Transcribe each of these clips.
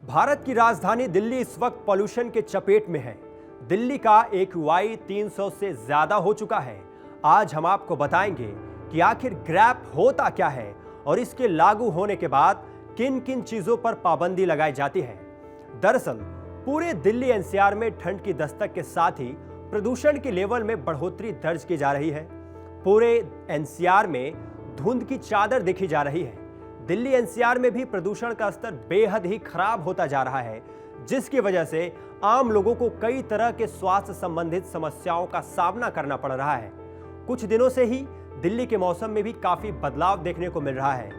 भारत की राजधानी दिल्ली इस वक्त पॉल्यूशन के चपेट में है। दिल्ली का AQI 300 से ज्यादा हो चुका है। आज हम आपको बताएंगे कि आखिर ग्रैप होता क्या है और इसके लागू होने के बाद किन किन चीजों पर पाबंदी लगाई जाती है। दरअसल पूरे दिल्ली NCR में ठंड की दस्तक के साथ ही प्रदूषण के लेवल में बढ़ोतरी दर्ज की जा रही है। पूरे NCR में धुंध की चादर देखी जा रही है। दिल्ली NCR में भी प्रदूषण का स्तर बेहद ही खराब होता जा रहा है, जिसकी वजह से आम लोगों को कई तरह के स्वास्थ्य संबंधित समस्याओं का सामना करना पड़ रहा है। कुछ दिनों से ही दिल्ली के मौसम में भी काफी बदलाव देखने को मिल रहा है,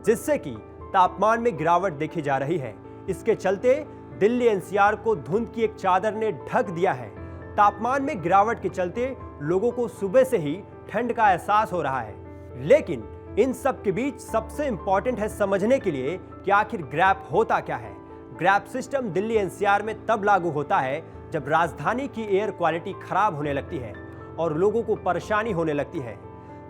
जिससे कि तापमान में गिरावट देखी जा रही है। इसके चलते दिल्ली NCR को धुंध की एक चादर ने ढक दिया है। तापमान में गिरावट के चलते लोगों को सुबह से ही ठंड का एहसास हो रहा है। लेकिन इन सब के बीच सबसे इंपॉर्टेंट है समझने के लिए कि आखिर ग्रैप होता क्या है। ग्रैप सिस्टम दिल्ली NCR में तब लागू होता है जब राजधानी की एयर क्वालिटी खराब होने लगती है और लोगों को परेशानी होने लगती है।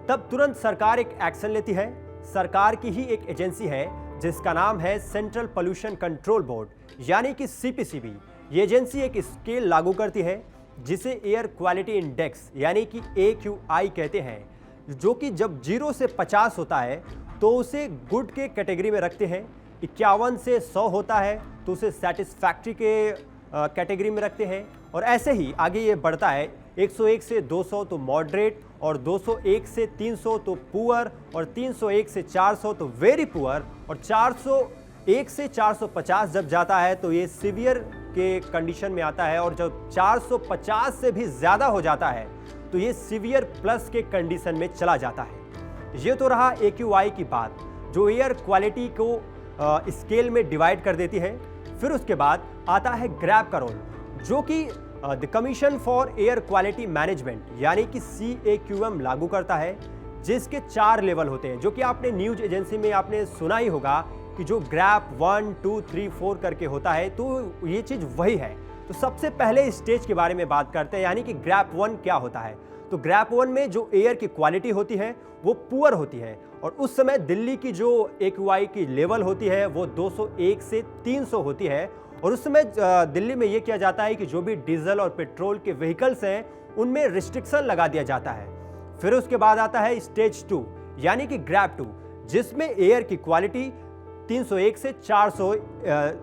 तब तुरंत सरकार एक एक्शन लेती है। सरकार की ही एक एजेंसी है जिसका नाम है सेंट्रल पोल्यूशन कंट्रोल बोर्ड, यानी कि CPCB। ये एजेंसी एक स्केल लागू करती है जिसे एयर क्वालिटी इंडेक्स यानी कि AQI कहते हैं, जो कि जब 0 से 50 होता है तो उसे गुड के कैटेगरी में रखते हैं। 51 से 100 होता है तो उसे सेटिस्फैक्ट्री के कैटेगरी में रखते हैं, और ऐसे ही आगे ये बढ़ता है। 101 से 200 तो मॉडरेट, और 201 से 300 तो पुअर, और 301 से 400 तो वेरी पुअर, और 401 से 450 जब जाता है तो ये सीवियर के कंडीशन में आता है, और जब 450 से भी ज़्यादा हो जाता है तो ये सीवियर प्लस के कंडीशन में चला जाता है। ये तो रहा AQI की बात, जो एयर क्वालिटी को स्केल में डिवाइड कर देती है। फिर उसके बाद आता है ग्रैप का रोल, जो कि the commission for air quality management यानी कि CAQM लागू करता है, जिसके 4 लेवल होते हैं, जो कि आपने न्यूज एजेंसी में आपने सुना ही होगा कि जो ग्रैप 1, 2, 3, 4 करके होता है, तो ये चीज़ वही है। तो सबसे पहले स्टेज के बारे में बात करते हैं, यानी कि ग्रैप 1 क्या होता है। तो ग्रैप 1 में जो एयर की क्वालिटी होती है वो पुअर होती है, और उस समय दिल्ली की जो AQI की लेवल होती है वो 201 से 300 होती है। और उस समय दिल्ली में ये किया जाता है कि जो भी डीजल और पेट्रोल के व्हीकल्स हैं उनमें रिस्ट्रिक्शन लगा दिया जाता है। फिर उसके बाद आता है स्टेज 2 यानी कि ग्रैप 2, जिसमें एयर की क्वालिटी 301 से 400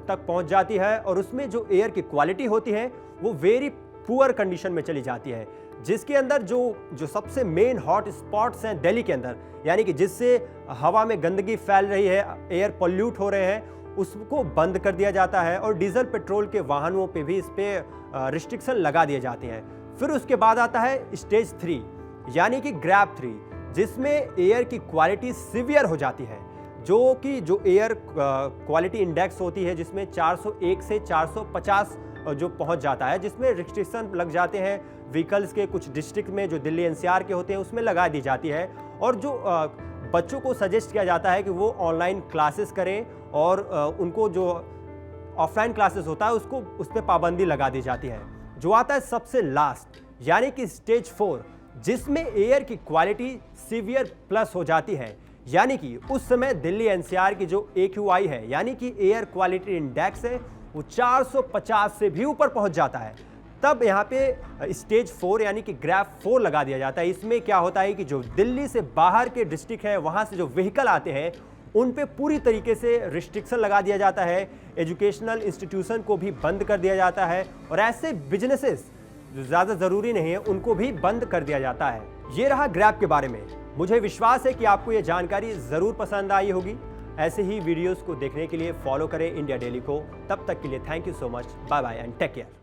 तक पहुंच जाती है, और उसमें जो एयर की क्वालिटी होती है वो वेरी पुअर कंडीशन में चली जाती है, जिसके अंदर जो सबसे मेन हॉट स्पॉट्स हैं दिल्ली के अंदर, यानी कि जिससे हवा में गंदगी फैल रही है, एयर पोल्यूट हो रहे हैं, उसको बंद कर दिया जाता है, और डीजल पेट्रोल के वाहनों पे भी इस पे रिस्ट्रिक्शन लगा दिए जाते हैं। फिर उसके बाद आता है स्टेज 3 यानी कि ग्रैप 3, जिसमें एयर की क्वालिटी सीवियर हो जाती है, जो एयर क्वालिटी इंडेक्स होती है जिसमें 401 से 450 जो पहुंच जाता है, जिसमें रिस्ट्रिक्शन लग जाते हैं व्हीकल्स के। कुछ डिस्ट्रिक्ट में जो दिल्ली NCR के होते हैं उसमें लगा दी जाती है, और जो बच्चों को सजेस्ट किया जाता है कि वो ऑनलाइन क्लासेस करें, और उनको जो ऑफलाइन क्लासेस होता है उसको उस पर पाबंदी लगा दी जाती है। जो आता है सबसे लास्ट यानी कि स्टेज 4, जिसमें एयर की क्वालिटी सीवियर प्लस हो जाती है, यानी कि उस समय दिल्ली NCR की जो AQI है यानी कि एयर क्वालिटी इंडेक्स है वो 450 से भी ऊपर पहुंच जाता है। तब यहाँ पे स्टेज 4 यानी कि ग्रैप 4 लगा दिया जाता है। इसमें क्या होता है कि जो दिल्ली से बाहर के डिस्ट्रिक्ट है वहाँ से जो व्हीकल आते हैं उन पे पूरी तरीके से रिस्ट्रिक्शन लगा दिया जाता है। एजुकेशनल इंस्टीट्यूशन को भी बंद कर दिया जाता है, और ऐसे बिजनेसेस जो ज़्यादा ज़रूरी नहीं है उनको भी बंद कर दिया जाता है। ये रहा ग्रैप के बारे में। मुझे विश्वास है कि आपको ये जानकारी ज़रूर पसंद आई होगी। ऐसे ही वीडियोस को देखने के लिए फॉलो करें इंडिया डेली को। तब तक के लिए thank you so much. Bye bye and take care.